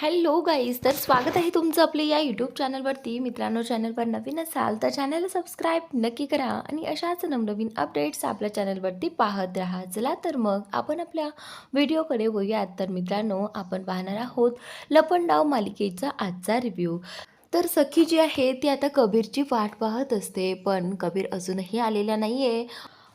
Hello guys, तर स्वागत आहे तुमचं आपल्या या यूट्यूब चॅनलवरती. मित्रांनो, चॅनलवर नवीन असाल तर चॅनलला सबस्क्राईब नक्की करा आणि अशाच नवनवीन अपडेट्स आपल्या चॅनलवरती पाहत राहा. चला तर मग आपण आपल्या व्हिडिओकडे वळूयात. तर मित्रांनो, आपण पाहणार आहोत लपंडाव मालिकेचा आजचा रिव्ह्यू. तर सखी जी आहे ती आता कबीरची वाट पाहत असते, पण कबीर अजूनही आलेला नाही आहे.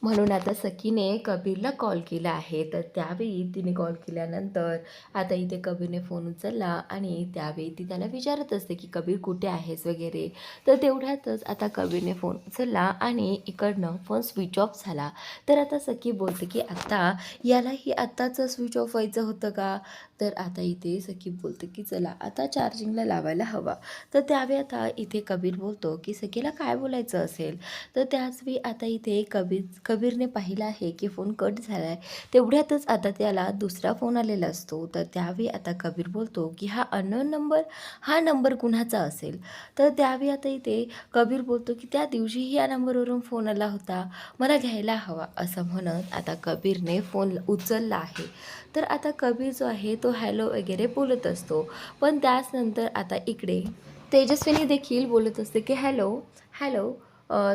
म्हणून आता सखीने कबीरला कॉल केला आहे. तर त्यावेळी तिने कॉल केल्यानंतर आता इथे कबीरने फोन उचलला आणि त्यावेळी ती त्याला विचारत असते की कबीर कुठे आहेस वगैरे. तर तेवढ्यातच आता कबीरने फोन उचलला आणि इकडनं फोन स्विच ऑफ झाला. तर आता सखी बोलते की आता यालाही आत्ताच स्विच ऑफ व्हायचं होतं का. तर आता इथे सखी बोलते की चला आता चार्जिंगला लावायला हवा. तर त्यावेळी आता इथे कबीर बोलतो की सखीला काय बोलायचं असेल. तर त्याचवेळी आता इथे कबीरने पाहिलं आहे की फोन कट झाला आहे. तेवढ्यातच आता त्याला दुसरा फोन आलेला असतो. तर त्यावेळी आता कबीर बोलतो की हा अननोन नंबर, हा नंबर कुणाचा असेल. तर त्यावेळी आता इथे कबीर बोलतो की त्या दिवशीही या नंबरवरून फोन आला होता, मला घ्यायला हवा, असं म्हणत आता कबीरने फोन उचलला आहे. तर आता कबीर जो आहे तो हॅलो वगैरे बोलत असतो. पण त्याच नंतर आता इकडे तेजस्विनी देखील बोलत असते की हॅलो हॅलो.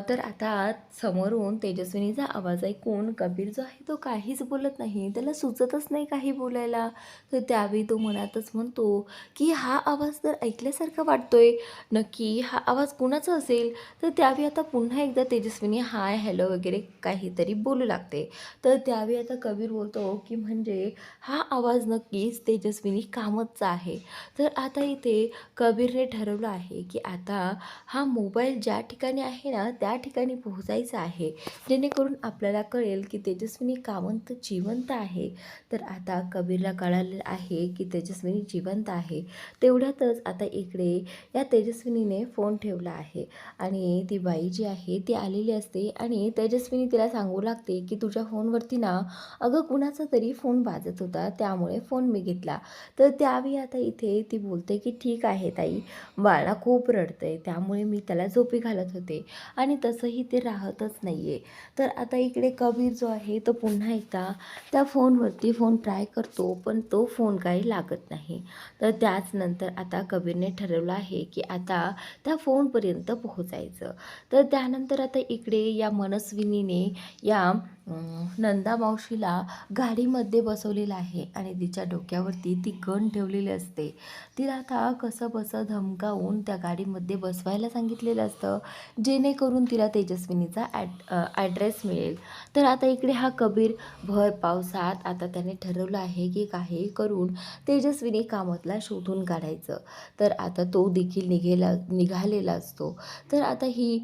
तर आता समोरून तेजस्विनीचा आवाज ऐकून कबीर जो आहे तो काहीच बोलत नाही, त्याला सुचतच नाही काही बोलायला. तर त्यावेळी तो मनातच म्हणतो की हा आवाज तर ऐकल्यासारखा वाटतोय, नक्की हा आवाज कुणाचा असेल. तर त्यावेळी आता पुन्हा एकदा तेजस्विनी हाय हॅलो वगैरे काहीतरी बोलू लागते. तर त्यावेळी आता कबीर बोलतो की म्हणजे हा आवाज नक्कीच तेजस्विनी कामतचा आहे. तर आता इथे कबीरने ठरवलं आहे की आता हा मोबाईल ज्या ठिकाणी आहे ना त्या ठिकाणी पोहोचायचं आहे, जेणेकरून आपल्याला कळेल की तेजस्विनी कामत जिवंत आहे. तर आता कबीरला कळालेलं आहे की तेजस्विनी जिवंत आहे. तेवढ्यातच आता इकडे या तेजस्विनीने फोन ठेवला आहे आणि ती बाई जी आहे ती आलेली असते आणि तेजस्विनी तिला सांगू लागते की तुझ्या फोनवरती ना अगं कुणाचा तरी फोन वाजत होता, त्यामुळे फोन मी घेतला. तर त्यावेळी आता इथे ती बोलते की ठीक आहे ताई, बाळा खूप रडतंय त्यामुळे मी त्याला झोपी घालत होते आणि तसंही ते राहतच नाही आहे. तर आता इकडे कबीर जो आहे तो पुन्हा एकदा त्या फोनवरती फोन ट्राय करतो, पण तो फोन काही लागत नाही. तर त्याचनंतर आता कबीरने ठरवलं आहे की आता त्या फोनपर्यंत पोहोचायचं. तर त्यानंतर आता इकडे या मनस्विनीने या नंदा मावशीला गाडीमध्ये बसवलेलं आहे आणि तिच्या डोक्यावरती ती गन ठेवलेली असते. तिला आता कसं बसं धमकावून त्या गाडीमध्ये बसवायला सांगितलेलं असतं, जेणेकरून तिला तेजस्विनीचा ॲड्रेस मिळेल. तर आता इकडे हा कबीर भर पावसात आता त्याने ठरवलं आहे की काही करून तेजस्विनी कामतला शोधून काढायचं. तर आता तो देखील निघालेला असतो. तर आता ही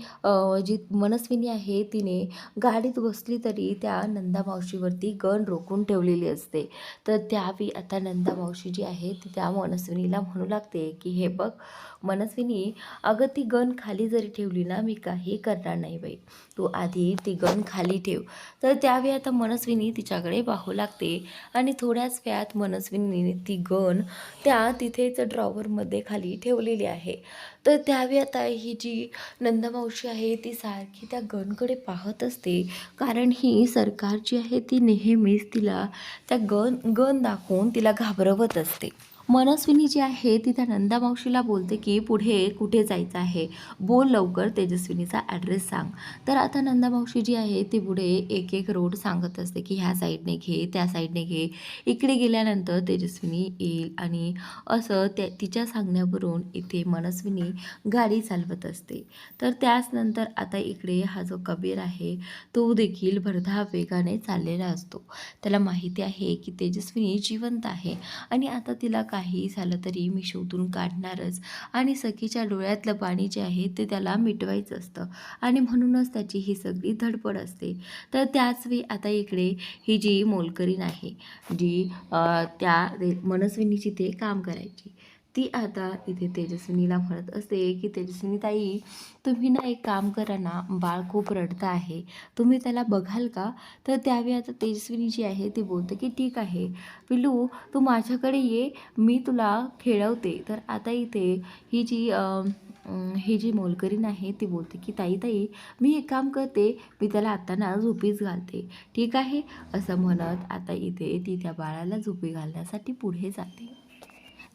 जी मनस्विनी आहे तिने गाडीत बसली तरी त्या नंदा मावशीवरती गन रोखून ठेवलेली असते. तर त्यावेळी आता नंदा मावशी जी आहे ती त्या मनस्विनीला म्हणू लागते की हे बघ मनस्विनी, अगं ती गन खाली जरी ठेवली ना मी काही करणार नाही बाई, तू आधी ती गन खाली ठेव. तर त्यावेळी आता मनस्विनी तिच्याकडे पाहू लागते आणि थोड्याच वेळात मनस्विनीने ती गन त्या तिथेच ड्रॉवरमध्ये खाली ठेवलेली आहे. तर त्यावेळी आता ही जी नंदामावशी आहे ती सारखी त्या गनकडे पाहत असते, कारण ही सरकार जी आहे ती नेहमीच तिला त्या गन दाखवून तिला घाबरवत असते. मनस्विनी जी आहे ती त्या नंदा मावशीला बोलते की पुढे कुठे जायचं आहे, बोल लवकर, तेजस्विनीचा ॲड्रेस सांग. तर आता नंदा मावशी जी आहे ती पुढे एक एक रोड सांगत असते की ह्या साईडने घे, त्या साईडने घे, इकडे गेल्यानंतर तेजस्विनी येईल. आणि असं तिच्या सांगण्यावरून इथे मनस्विनी गाडी चालवत असते. तर त्याचनंतर आता इकडे हा जो कबीर आहे तो देखील भरधाव वेगाने चाललेला असतो. त्याला माहिती आहे की तेजस्विनी जिवंत आहे आणि आता तिला काही झालं तरी मी शोधून काढणारच आणि सखीच्या डोळ्यातलं पाणी जे आहे ते त्याला मिटवायचं असतं आणि म्हणूनच त्याची ही सगळी धडपड असते. तर त्याचवेळी आता इकडे ही जी मोलकरीण आहे, जी त्या मनस्विनीची ते काम करायची, ती आता इथे तेजस्विनीला म्हणत असते की तेजस्विनी ताई, तुम्ही ना एक काम करा ना, बाळ खूप रडतं आहे, तुम्ही त्याला बघाल का. तर त्यावेळी आता तेजस्विनी जी आहे ती बोलते की ठीक आहे पिलू, तू माझ्याकडे ये, मी तुला खेळवते. तर आता इथे ही जी ही जी मोलकरीण आहे ती बोलते की ताई ताई, मी एक काम करते, मी त्याला आता ना झोपीच घालते. ठीक आहे, असं म्हणत आता इथे ती त्या बाळाला झोपी घालण्यासाठी पुढे जाते.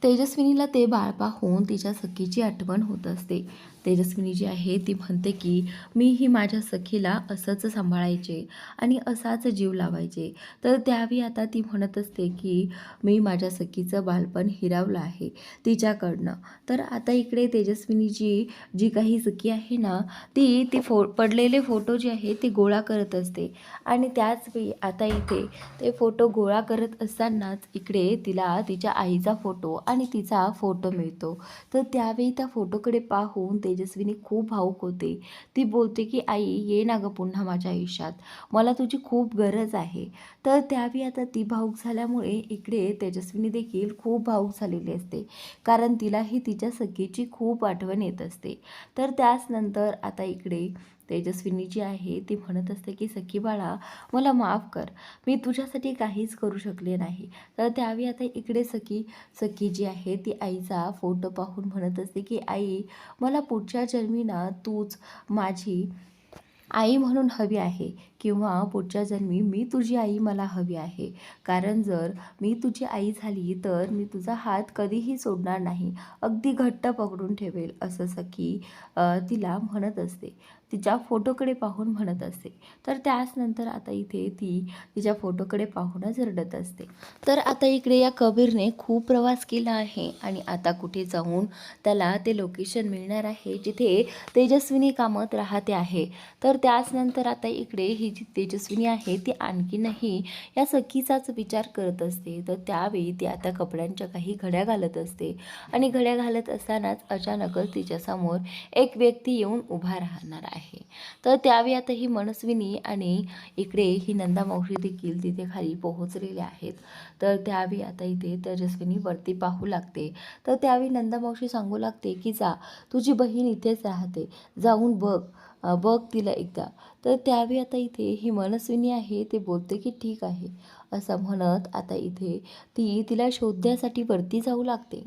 तेजस्विनीला ते बाळ पाहून तिच्या सखीची आठवण होत असते. तेजस्विनी जी आहे ती म्हणते की मी ही माझ्या सखीला असंच सांभाळायचे आणि असाच जीव लावायचे. तर त्यावेळी आता ती म्हणत असते की मी माझ्या सखीचं बालपण हिरावलं आहे तिच्याकडनं. तर आता इकडे तेजस्विनीची जी काही सखी आहे ना, ती ती पडलेले फोटो जे आहे ते गोळा करत असते. आणि त्याच वेळी आता इथे ते फोटो गोळा करत असतानाच इकडे तिला तिच्या आईचा फोटो आणि तिचा फोटो मिळतो. तर त्यावेळी त्या फोटोकडे पाहून तेजस्विनी खूप भावूक होते. ती बोलते की आई ये ना गं पुन्हा माझ्या आयुष्यात, मला तुझी खूप गरज आहे. तर त्यावेळी आता ती भावूक झाल्यामुळे इकडे तेजस्विनी देखील खूप भावूक झालेली असते, कारण तिलाही तिच्या सखीची खूप आठवण येत असते. तर त्याच नंतर आता इकडे तेजस्विनी जी आहे ती म्हणत असते की सखी बाळा, मला माफ कर, मी तुझ्यासाठी काहीच करू शकले नाही. तर त्यावेळी आता इकडे सखी जी आहे ती आईचा फोटो पाहून म्हणत असते की आई, मला पुढच्या जन्मी ना तूच माझी आई म्हणून हवी आहे, किंवा पुढच्या जन्मी मी तुझी आई मला हवी आहे. कारण जर मी तुझी आई झाली तर मी तुझा हात कधीही सोडणार नाही, अगदी घट्ट पकडून ठेवेल, असं सखी तिला म्हणत असते, तिच्या फोटोकडे पाहून म्हणत असते. तर त्याच नंतर आता इथे ती तिच्या फोटोकडे पाहूनच रडत असते. तर आता इकडे या कबीरने खूप प्रवास केला आहे आणि आता कुठे जाऊन त्याला ते लोकेशन मिळणार आहे जिथे तेजस्विनी कामत राहते आहे. तर त्याचनंतर आता इकडे ही जी तेजस्विनी आहे ती आणखीनही या सखीचाच विचार करत असते. तर त्यावेळी ती आता कपड्यांच्या काही घड्या घालत असते आणि घड्या घालत असतानाच अचानकच तिच्यासमोर एक व्यक्ती येऊन उभा राहणार आहे. तर त्यावेळी आता ही मनस्विनी आणि इकडे ही नंदा मावशी देखील तिथे खाली पोहोचलेल्या आहेत. तर त्यावेळी आता इथे तेजस्विनी वरती पाहू लागते. तर त्यावेळी नंदा मावशी सांगू लागते की जा, तुझी बहीण इथेच राहते, जाऊन बघ तिला एकदा. तर त्यावेळी आता इथे ही मनस्विनी आहे ते बोलते की ठीक आहे, असं म्हणत आता इथे ती तिला शोधण्यासाठी वरती जाऊ लागते.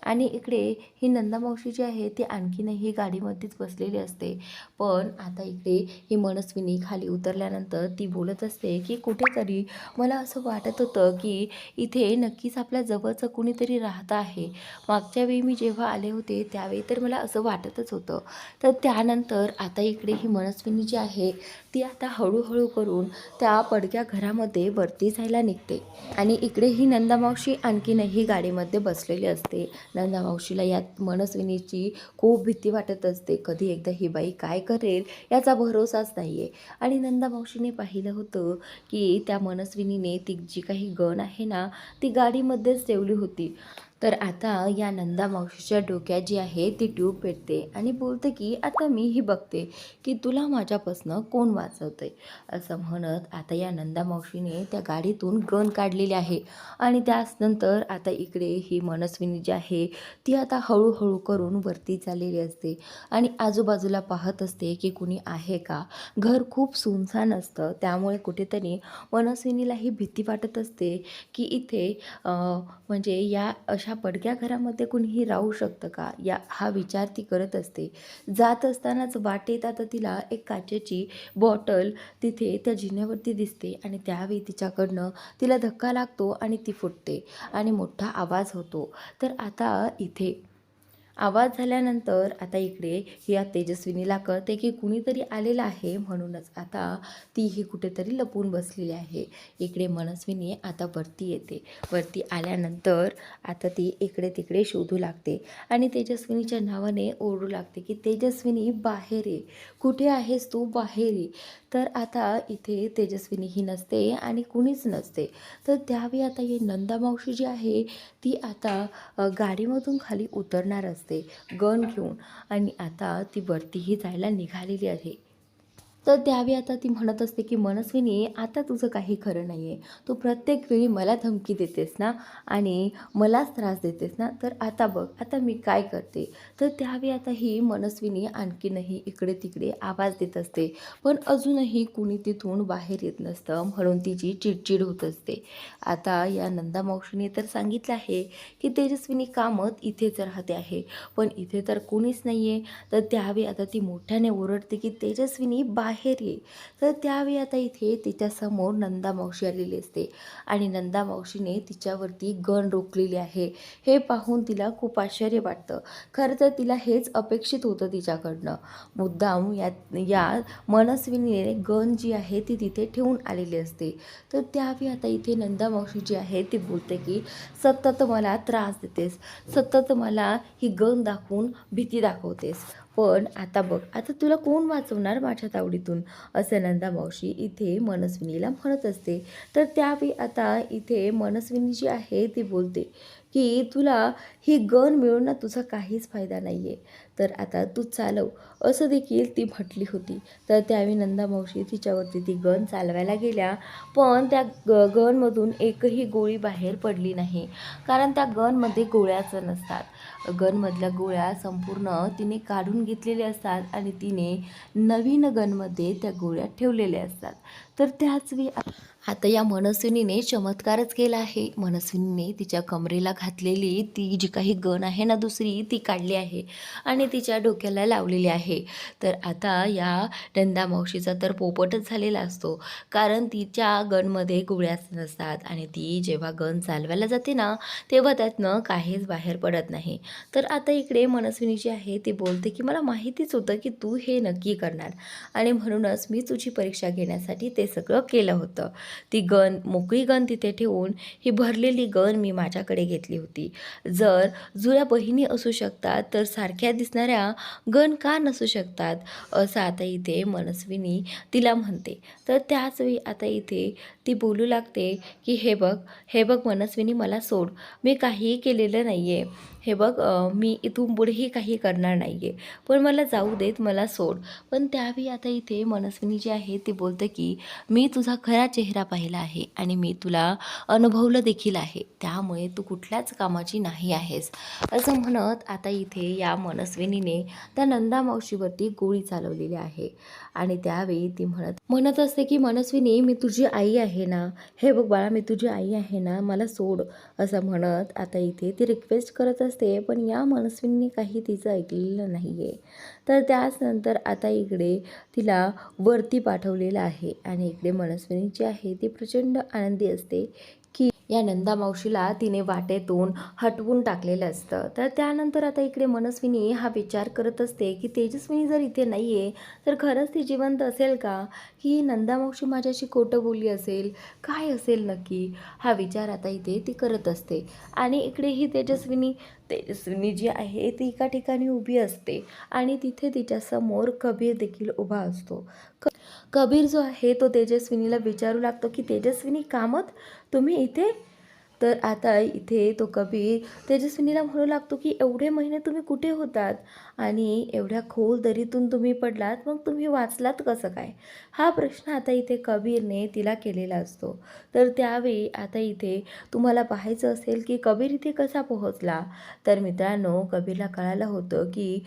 आणि इकडे ही नंदा मावशी जी आहे ती आणखीनही गाडीमध्येच बसलेली असते. पण आता इकडे ही मनस्विनी खाली उतरल्यानंतर ती बोलत असते की कुठेतरी मला असं वाटत होतं की इथे नक्कीच आपल्या जवळचं कुणीतरी राहतं आहे. मागच्या वेळी मी जेव्हा आले होते त्यावेळी तर मला असं वाटतच होतं. तर त्यानंतर आता इकडे ही मनस्विनी जी आहे ती आता हळूहळू करून त्या पडक्या घरामध्ये वरती जायला निघते. आणि इकडे ही नंदा मावशी आणखीनही गाडीमध्ये बसलेली असते. नंदा मावशीला यात मनस्विनीची खूप भीती वाटत असते. कधी एकदा ही बाई काय करेल याचा भरोसाच नाही आहे. आणि नंदा मावशीने पाहिलं होतं की त्या मनस्विनीने ती जी काही गन आहे ना ती गाडीमध्येच ठेवली होती. तर आता या नंदा मावशीच्या डोक्यात जी आहे ती ट्यूब पेटते आणि बोलते की आता मीही बघते की तुला माझ्यापासनं कोण वाचवतंय, असं म्हणत आता या नंदा मावशीने त्या गाडीतून गन काढलेली आहे. आणि त्याचनंतर आता इकडे ही मनस्विनी जी आहे ती आता हळूहळू करून वरती चाललेली असते आणि आजूबाजूला पाहत असते की कुणी आहे का. घर खूप सुनसान असतं, त्यामुळे कुठेतरी मनस्विनीलाही भीती वाटत असते की इथे म्हणजे या अशा पडक्या घरामध्ये कुणीही राहू शकतं का, हा विचार ती करत असते. जात असतानाच वाटेत आता तिला एक काचेची बॉटल तिथे त्या जिन्यावरती दिसते आणि त्यावेळी तिच्याकडनं तिला धक्का लागतो आणि ती फुटते आणि मोठा आवाज होतो. तर आता इथे आवाज झाल्यानंतर आता इकडे या तेजस्विनीला कळते की कुणीतरी आलेलं आहे, म्हणूनच आता तीही कुठेतरी लपून बसलेली आहे. इकडे मनस्विनी आता वरती येते. वरती आल्यानंतर आता ती इकडे तिकडे शोधू लागते आणि तेजस्विनीच्या नावाने ओरडू लागते की तेजस्विनी बाहेर ये, कुठे आहेस तू, बाहेर ये. तर आता इथे तेजस्विनी ही नसते आणि कुणीच नसते. तर त्यावेळी आता ही नंदा मावशी जी आहे ती आता गाडीमधून खाली उतरणार असते गन घेऊन आणि आता ती वरतीही जायला निघालेली आहे. तर त्यावेळी आता ती म्हणत असते की मनस्विनी, आता तुझं काही खरं नाही आहे, तू प्रत्येक वेळी मला धमकी देतेस ना आणि मलाच त्रास देतेस ना, तर आता बघ आता मी काय करते. तर त्यावेळी आता ही मनस्विनी आणखीनही इकडे तिकडे आवाज देत असते, पण अजूनही कुणी तिथून बाहेर येत नसतं, म्हणून तिची चिडचिड होत असते. आता या नंदा मावशीने तर सांगितलं आहे की तेजस्विनी कामत इथेच राहते आहे, पण इथे तर कोणीच नाही आहे. तर त्यावेळी आता ती मोठ्याने ओरडते की तेजस्विनी बाहेर ये. तर त्यावेळी आता इथे तिच्यासमोर नंदा मावशी आलेली असते आणि नंदा मावशीने तिच्यावरती गन रोखलेली आहे. हे पाहून तिला खूप आश्चर्य वाटतं. खरं तर तिला हेच अपेक्षित होतं तिच्याकडनं. मुद्दाम या मनस्विनीने गन जी आहे ती तिथे ठेवून आलेली असते. तर त्यावेळी आता इथे नंदा मावशी जी आहे ती बोलते की सतत मला त्रास देतेस, सतत मला ही गन दाखवून भीती दाखवतेस. पण आता बघ, आता तुला कोण वाचवणार माझ्या तावडीतून, असं नंदा मावशी इथे मनस्विनीला म्हणत असते. तर त्यावेळी आता इथे मनस्विनी जी आहे ती बोलते की तुला ही गन मिळून ना तुझा काहीच फायदा नाही आहे, तर आता तू चालव, असं देखील ती म्हटली होती. तर त्यावेळी नंदा मावशी तिच्यावरती ती गन चालवायला गेल्या, पण त्या गनमधून एकही गोळी बाहेर पडली नाही, कारण त्या गनमध्ये गोळ्याच नसतात. गनमधल्या गोळ्या संपूर्ण तिने काढून घेतलेल्या असतात आणि तिने नवीन गनमध्ये त्या गोळ्या ठेवलेल्या असतात. तर त्याच वेळी आता या मनस्विनीने चमत्कारच केला आहे. मनस्विनीने तिच्या कमरेला घातलेली ती जी काही गन आहे ना दुसरी, ती काढली आहे आणि तिच्या डोक्याला लावलेली आहे. तर आता या नंदा मावशीचा तर पोपटच झालेला असतो, कारण तिच्या गनमध्ये गोळ्याच नसतात आणि ती जेव्हा गन चालवायला जाते ना तेव्हा त्यातनं काहीच बाहेर पडत नाही. तर आता इकडे मनस्विनी जी आहे ती बोलते की मला माहितीच होतं की तू हे नक्की करणार आणि म्हणूनच मी तुझी परीक्षा घेण्यासाठी ते सगळं केलं होतं. ती गन, मोकळी गन तिथे ठेवून ही भरलेली गन मी माझ्याकडे घेतली होती. जर जुळ्या बहिणी असू शकतात तर सारख्या दिसणाऱ्या गन का नसू शकतात, असं आता इथे मनस्विनी तिला म्हणते. तर त्याचवेळी आता इथे ती बोलू लागते की हे बघ मनस्विनी, मला सोड, मी काहीही केलेलं नाही आहे. हे बघ, मी इथून पुढेही काही करणार नाही आहे, पण मला जाऊ देत, मला सोड. पण त्यावेळी आता इथे मनस्विनी जी आहे ती बोलते की मी तुझा खरा चेहरा पाहिला आहे आणि मी तुला अनुभवलं देखील आहे, त्यामुळे तू कुठल्याच कामाची नाही आहेस, असं म्हणत आता इथे या मनस्विनीने त्या नंदा मावशीवरती गोळी चालवलेली आहे. आणि त्यावेळी ती म्हणत असते की मनस्विनी, मी तुझी आई आहे ना, हे बघ बाळा, मी तुझी आई आहे ना, मला सोड, असं म्हणत आता इथे ती रिक्वेस्ट करत असते. पण या मनस्विनीने काही तिचं ऐकलेलं नाही आहे. तर त्याच नंतर आता इकडे तिला वरती पाठवलेलं आहे आणि इकडे मनस्विनी जी आहे ती प्रचंड आनंदी असते की या नंदा मावशीला तिने वाटेतून हटवून टाकलेलं असतं. तर त्यानंतर आता इकडे मनस्विनी हा विचार करत असते की तेजस्विनी जर इथे नाही आहे तर खरंच ती जिवंत असेल का, की नंदा मावशी माझ्याशी खोटं बोलली असेल, काय असेल नक्की, हा विचार आता इथे ती करत असते. आणि इकडे ही तेजस्विनी जी आहे ती एका ठिकाणी उभी असते आणि तिथे तिच्यासमोर कबीर देखील उभा असतो. कबीर जो आहे तो तेजस्विनीला विचारू लागतो की तेजस्विनी कामत, तुम्ही इथे? तर आता इथे तो कबीर तेजस्विनीला म्हणू लागतो की एवढे महिने तुम्ही कुठे होतात आणि एवढ्या खोल दरीतून तुम्ही पडलात, मग तुम्ही वाचलात कसं काय, हा प्रश्न आता इथे कबीरने तिला केलेला असतो. तर त्यावेळी आता इथे तुम्हाला पाहायचं असेल की कबीर इथे कसा पोहोचला. तर मित्रांनो, कबीरला कळालं होतं की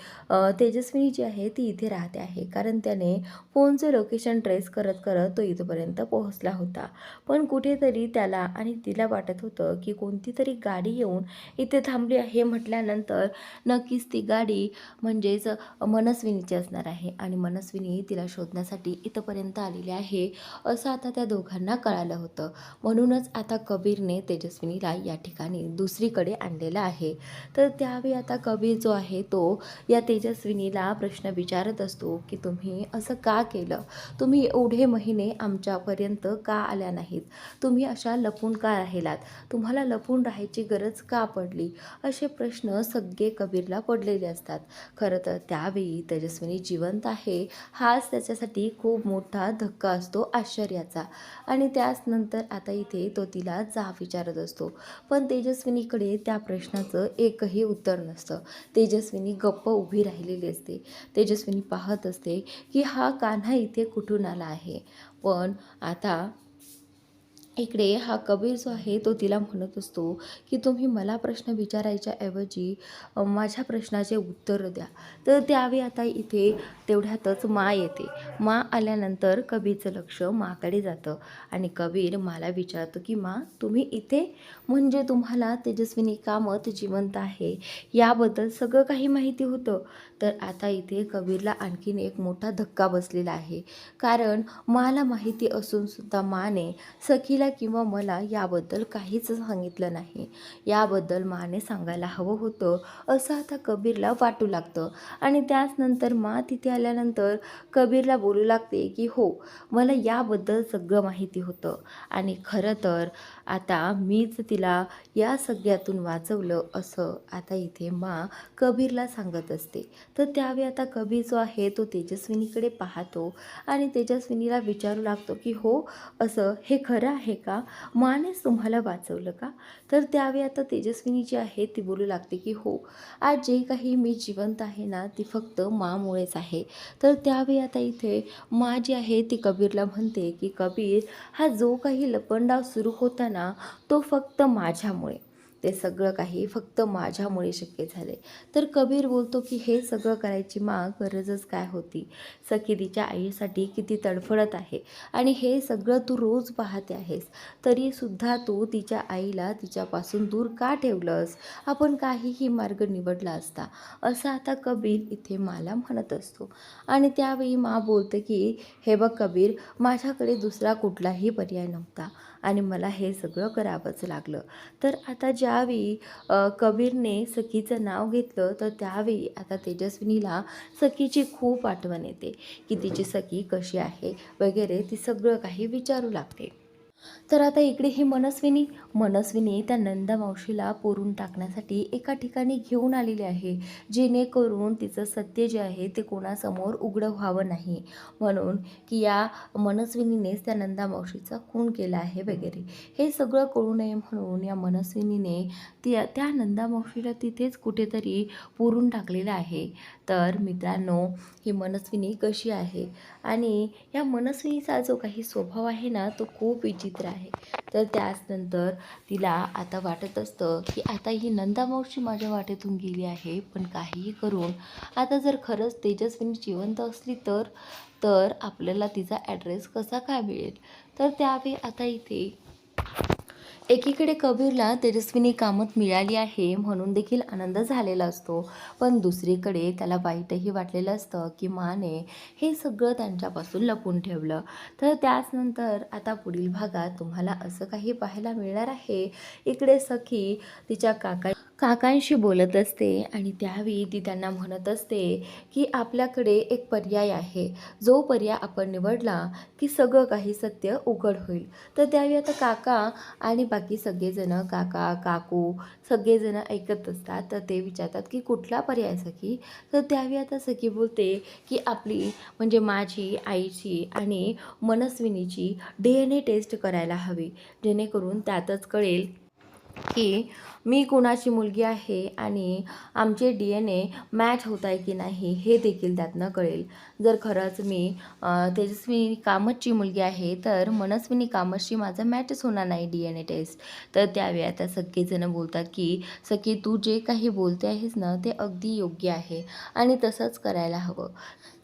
तेजस्विनी जी आहे ती इथे राहते आहे, कारण त्याने फोनचं लोकेशन ट्रेस करत करत तो इथपर्यंत पोहोचला होता. पण कुठेतरी त्याला आणि तिला वाटत होतं की कोणती तरी गाडी येऊन इथे थांबली आहे म्हटल्यानंतर नक्कीच ती गाडी म्हणजेच मनस्विनीची असणार आहे आणि मनस्विनी तिला शोधण्यासाठी इथपर्यंत आलेली आहे, असं आता त्या दोघांना कळालं होतं. म्हणूनच आता कबीरने तेजस्विनीला या ठिकाणी दुसरीकडे आणलेलं आहे. तर त्यावेळी आता कबीर जो आहे तो या तेजस्विनीला प्रश्न विचारत असतो की तुम्ही असं का केलं, तुम्ही एवढे महिने आमच्यापर्यंत का आल्या नाहीत, तुम्ही अशा लपून का राहिलात, तुम्हाला लपून राहायची गरज का पडली, असे प्रश्न सगळे कबीरला पडलेले असतात. खरं तर त्यावेळी तेजस्विनी जिवंत आहे हाच त्याच्यासाठी खूप मोठा धक्का असतो आश्चर्याचा. आणि त्याच नंतर आता इथे तो तिला जाब विचारत असतो, पण तेजस्विनीकडे त्या प्रश्नाचं एकही उत्तर नसतं. तेजस्विनी गप्प उभी राहिलेली असते. तेजस्विनी पाहत असते की हा कान्हा इथे कुठून आला आहे. पण आता इकडे हा कबीर जो आहे तो तिला म्हणत असतो की तुम्ही मला प्रश्न विचारायच्या ऐवजी माझ्या प्रश्नाचे उत्तर द्या. तर त्यावेळी आता इथे तेवढ्यातच मा येते. मा आल्यानंतर कबीरचं लक्ष माकडे जातं आणि कबीर माला विचारतो की मा तुम्ही इथे, म्हणजे तुम्हाला तेजस्विनी कामत जिवंत आहे याबद्दल सगळं काही माहिती होतं. तर आता इथे कबीरला आणखीन एक मोठा धक्का बसलेला आहे, कारण माला माहिती असूनसुद्धा माने सखीला किंवा मला याबद्दल काहीच सांगितलं नाही. याबद्दल माने सांगायला हवं होतं असं आता कबीरला वाटू लागतं. आणि त्याच नंतर मा तिथे आल्यानंतर कबीरला बोलू लागते की हो, मला याबद्दल सगळं माहिती होतं आणि खरं तर आता मीच तिला या सगळ्यातून वाचवलं असं आता इथे मा कबीरला सांगत असते. तर त्यावेळी आता कबीर जो आहे तो तेजस्विनीकडे पाहतो आणि तेजस्विनीला विचारू लागतो की हो, असं हे खरं आहे का? मानेच तुम्हाला वाचवलं का? तर त्यावेळी आता तेजस्विनी जी आहे ती बोलू लागते की हो, आज जे काही मी जिवंत आहे ना ती फक्त मामुळेच आहे. तर त्यावेळी आता इथे मा जी आहे ती कबीरला म्हणते की कबीर, हा जो काही लपंडाव सुरू होता ना तो फक्त माझ्यामुळे, ते सगळं काही फक्त माझ्यामुळे शक्य झाले. तर कबीर बोलतो की हे सगळं करायची गरजच काय होती? सखी तिच्या आईसाठी किती तडफडत आहे आणि हे सगळं तू रोज पाहते आहेस, तरीसुद्धा तू तिच्या आईला तिच्यापासून दूर का ठेवलंस? आपण काहीही मार्ग निवडला असता, असं आता कबीर इथे माला म्हणत असतो. आणि त्यावेळी मा बोलते की हे बघ कबीर, माझ्याकडे दुसरा कुठलाही पर्याय नव्हता आणि मला हे सगळं करावंच लागलं. तर आता ज्यावेळी कबीरने सखीचं नाव घेतलं तर त्यावेळी आता तेजस्विनीला सखीची खूप आठवण येते की तिची सखी कशी आहे वगैरे, ती सगळं काही विचारू लागते. तर आता इकडे ही मनस्विनी त्या नंदा मावशीला पोरून टाकण्यासाठी एका ठिकाणी घेऊन आलेली आहे, जेणेकरून तिचं सत्य जे आहे ते कोणासमोर उघडं व्हावं नाही, म्हणून की या मनस्विनीनेच त्या नंदा मावशीचा खून केला आहे वगैरे. हे सगळं करू नये म्हणून या मनस्विनीने त्या नंदा मावशीला तिथेच कुठेतरी पुरून टाकलेलं आहे. तर मित्रांनो, ही मनस्विनी कशी आहे आणि या मनस्विनीचा जो काही स्वभाव आहे ना तो खूप विचित्र आहे. तर त्याचनंतर तिला आता वाटत असतं की आता ही नंदा मावशी माझ्या वाटेतून गेली आहे, पण काहीही करून आता जर खरंच तेजस्विनी जिवंत असली तर तर आपल्याला तिचा ॲड्रेस कसा काय मिळेल? तर त्यावेळी आता इथे एकीकडे कबीरला तेजस्विनी कामत मिळाली आहे म्हणून देखील आनंद झालेला असतो, पण दुसरीकडे त्याला वाईटही वाटलेलं असतं की माने हे सगळं त्यांच्यापासून लपून ठेवलं. तर त्याचनंतर आता पुढील भागात तुम्हाला असं काही पाहायला मिळणार आहे. इकडे सखी तिच्या काकांशी बोलत असते आणि त्यावेळी ती त्यांना म्हणत असते की आपल्याकडे एक पर्याय आहे, जो पर्याय आपण निवडला की सगळं काही सत्य उघड होईल. तर त्यावेळी आता काका आणि बाकी सगळेजणं, काका काकू सगळेजणं ऐकत असतात. तर ते विचारतात की कुठला पर्याय सखी? तर त्यावेळी आता सखी बोलते की आपली, म्हणजे माझी, आईची आणि मनस्विनीची DNA टेस्ट करायला हवी, जेणेकरून त्यातच कळेल की मी कुणाची मुलगी आहे आणि आमचे DNA मॅच होत आहे की नाही हे देखील त्यातनं कळेल. जर खरंच मी तेजस्विनी कामतची मुलगी आहे तर मनस्विनी कामतशी माझा मॅचच होणार नाही DNA टेस्ट. तर त्यावेळी आता सगळेजणं बोलतात की सखी, तू जे काही बोलते आहेस ना ते अगदी योग्य आहे आणि तसंच करायला हवं.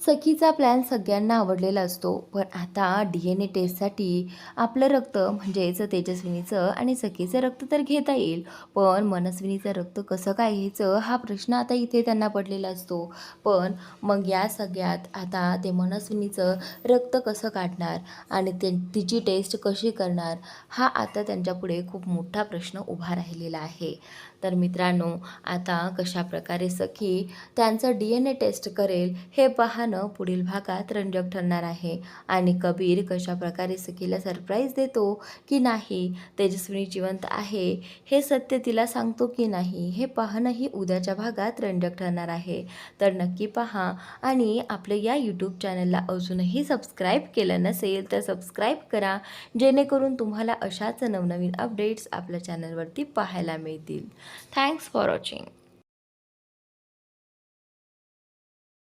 सखीचा प्लॅन सगळ्यांना आवडलेला असतो, पण आता DNA टेस्टसाठी आपलं रक्त, म्हणजेच तेजस्विनीचं आणि सखीचं रक्त तर घेता येईल, पण मनस्विनीचं रक्त कसं काय घ्यायचं हा प्रश्न आता इथे त्यांना पडलेला असतो. पण मग या सगळ्यात आता ते मनस्विनीचं रक्त कसं काढणार आणि तिची टेस्ट कशी करणार, हा आता त्यांच्यापुढे खूप मोठा प्रश्न उभा राहिलेला आहे. तर मित्रांनो, आता कशाप्रकारे सखी त्यांचं DNA टेस्ट करेल हे पाहणं पुढील भागात रंजक ठरणार आहे आणि कबीर कशाप्रकारे सखीला सरप्राईज देतो की नाही, तेजस्विनी जिवंत आहे हे सत्य तिला सांगतो की नाही, हे पाहणंही उद्याच्या भागात रंजक ठरणार आहे. तर नक्की पहा आणि आपलं या यूट्यूब चॅनलला अजूनही सबस्क्राईब केलं नसेल तर सबस्क्राईब करा, जेणेकरून तुम्हाला अशाच नवनवीन अपडेट्स आपल्या चॅनलवरती पाहायला मिळतील. Thanks for watching.